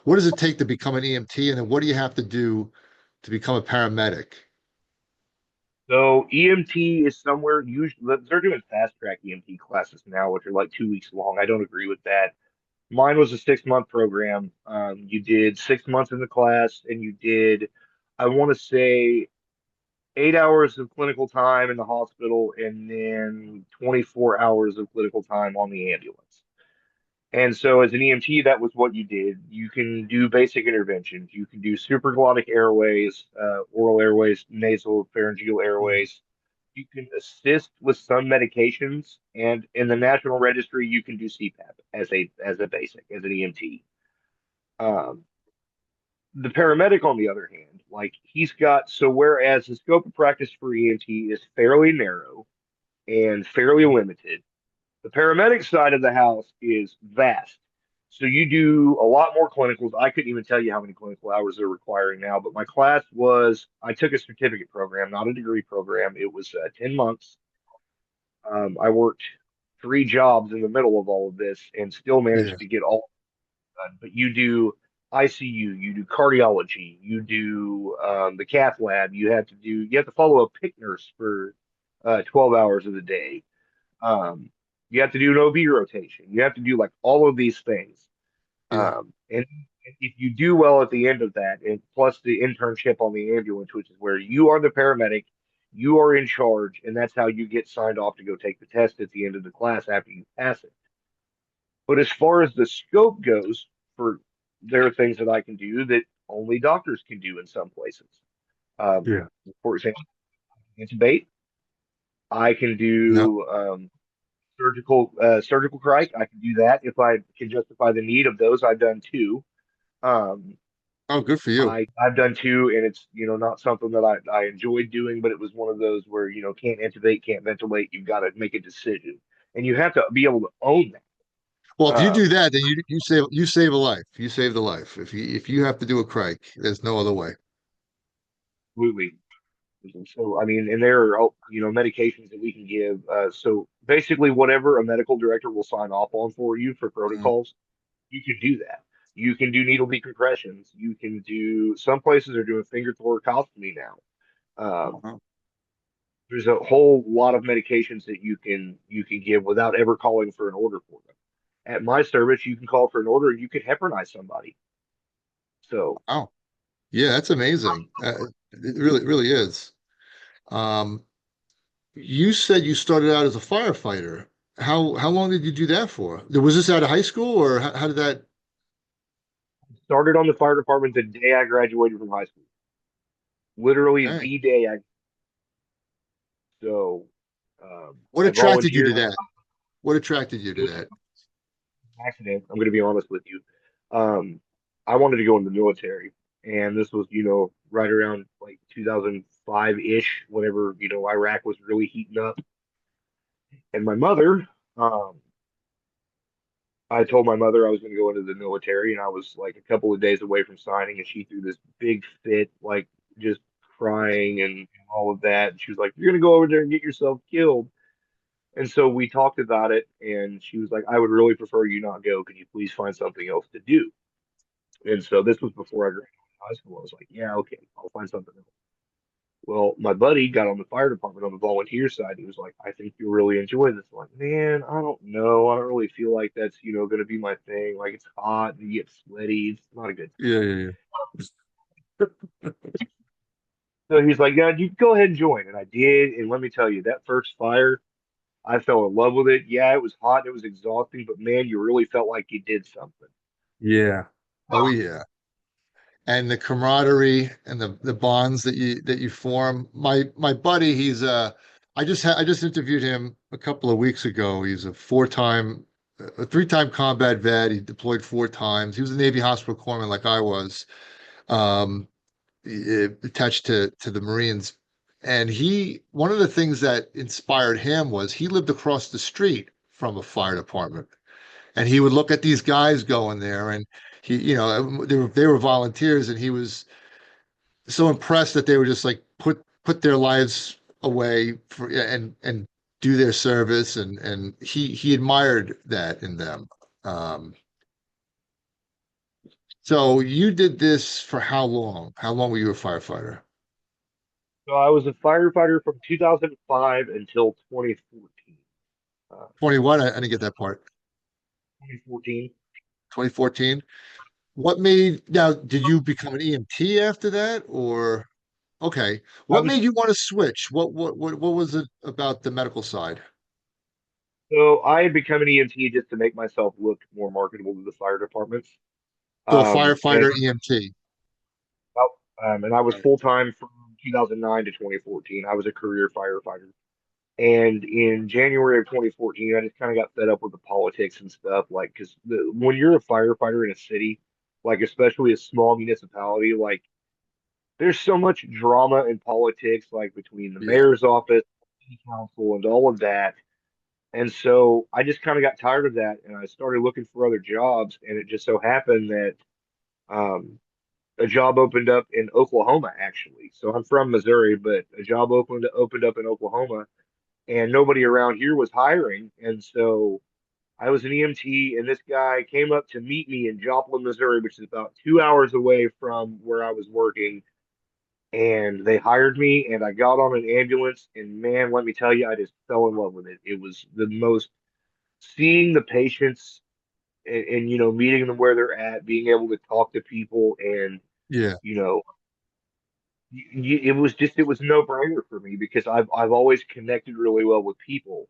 what does it take to become an EMT, and then what do you have to do to become a paramedic? So EMT is somewhere usually they're doing fast track EMT classes now, which are like 2 weeks long. I don't agree with that. Mine was a 6 month program. You did 6 months in the class, and you did, I want to say, 8 hours of clinical time in the hospital, and then 24 hours of clinical time on the ambulance. And so, as an EMT, that was what you did. You can do basic interventions. You can do supraglottic airways, oral airways, nasal, pharyngeal Mhm. airways. You can assist with some medications, and in the National Registry, you can do CPAP as a basic as an EMT. Um, the paramedic, on the other hand, like he's got so whereas the scope of practice for EMT is fairly narrow and fairly limited, the paramedic side of the house is vast. So you do a lot more clinicals. I couldn't even tell you how many clinical hours they're requiring now, but my class was, I took a certificate program, not a degree program. It was 10 months. I worked 3 jobs in the middle of all of this and still Yeah. managed to get all done. But you do ICU, you do cardiology, you do the cath lab. You have to follow a PIC nurse for 12 hours of the day. Um, you have to do an OB rotation. You have to do like all of these things. Yeah. And if you do well at the end of that, and plus the internship on the ambulance, which is where you are the paramedic, you are in charge, and that's how you get signed off to go take the test at the end of the class after you pass it. But as far as the scope goes, for there are things that I can do that only doctors can do in some places. Um, Yeah. for example, intubate. I can Yeah. do surgical crike. I can do that if I can justify the need of those. I've done two. Um, Oh, good for you. I've done two, and it's not something that I enjoyed doing, but it was one of those where can't intubate, can't ventilate. You've got to make a decision, and you have to be able to own that. Well, if you Um, do that, then you save a life. You save the life. If you have to do a crike, there's no other way. Absolutely. So, I mean, and there are, medications that we can give. So basically, whatever a medical director will sign off on for you for Mhm. protocols, you can do that. You can do needle decompressions. You can do, some places are doing finger thoracostomy now. Wow. There's a whole lot of medications that you can give without ever calling for an order for them. At my service, you can call for an order and you can heparinize somebody. So Wow. Yeah, that's amazing. It really is. Um, you said you started out as a firefighter. How long did you do that for? Was this out of high school, or how did that? started on the fire department the day I graduated from high school. Literally Dang. the day I so What I attracted you volunteered to that? What attracted you to that? accident. I'm going to be honest with you. I wanted to go in the military, and this was, right around like 2005 ish, whenever Iraq was really heating up. And my mother, um, I told my mother I was going to go into the military, and I was like a couple of days away from signing, and she threw this big fit, like just crying and all of that. And she was like, "You're going to go over there and get yourself killed." And so we talked about it, and she was like, "I would really prefer you not go. Could you please find something else to do?" And so this was before I graduated high school. I was like, "Yeah, okay, I'll find something else." Well, my buddy got on the fire department on the volunteer side. He was like, "I think you'll really enjoy this." I'm like, man, I don't know. I don't really feel like that's, going to be my thing. Like, it's hot and you get sweaty. It's not a good Yeah, yeah, yeah. time. So he's like, "Yeah, you go ahead and join." And I did. And let me tell you, that first fire, I fell in love with it. Yeah, it was hot. It was exhausting, but man, you really felt like you did something. Yeah. Oh yeah. And the camaraderie and the bonds that you form. My buddy, I just interviewed him a couple of weeks ago. He's a three-time combat vet. He deployed 4 times. He was a Navy hospital corpsman like I was, um, attached to the Marines. And one of the things that inspired him was he lived across the street from a fire department, and he would look at these guys going there, and they were volunteers, and he was so impressed that they were just like put their lives away and do their service, and he admired that in them. Um, So you did this for how long? How long were you a firefighter? So I was a firefighter from 2005 until 2014. 21? I didn't get that part. 2014. 2014. What made now, did you become an EMT after that or okay. I What was made you want to switch? What was it about the medical side? so I had become an EMT just to make myself look more marketable to the fire departments. So a And firefighter EMT. and I was full time from 2009 to 2014. I was a career firefighter. And in January of 2014, I just kind of got fed up with the politics and stuff. Like, because when you're a firefighter in a city, like especially a small municipality, like there's so much drama and politics, like between the Yeah. mayor's office, city council, and all of that. And so I just kind of got tired of that, and I started looking for other jobs. And it just so happened that um, a job opened up in Oklahoma, actually. So I'm from Missouri, but a job opened up in Oklahoma, and nobody around here was hiring. And so I was an EMT, and this guy came up to meet me in Joplin, Missouri, which is about 2 hours away from where I was working. And they hired me, and I got on an ambulance. And man, let me tell you, I just fell in love with it. It was the most seeing the patients and meeting them where they're at, being able to talk to people, and Yeah. you know, it was just it was no brainer for me because I've always connected really well with people.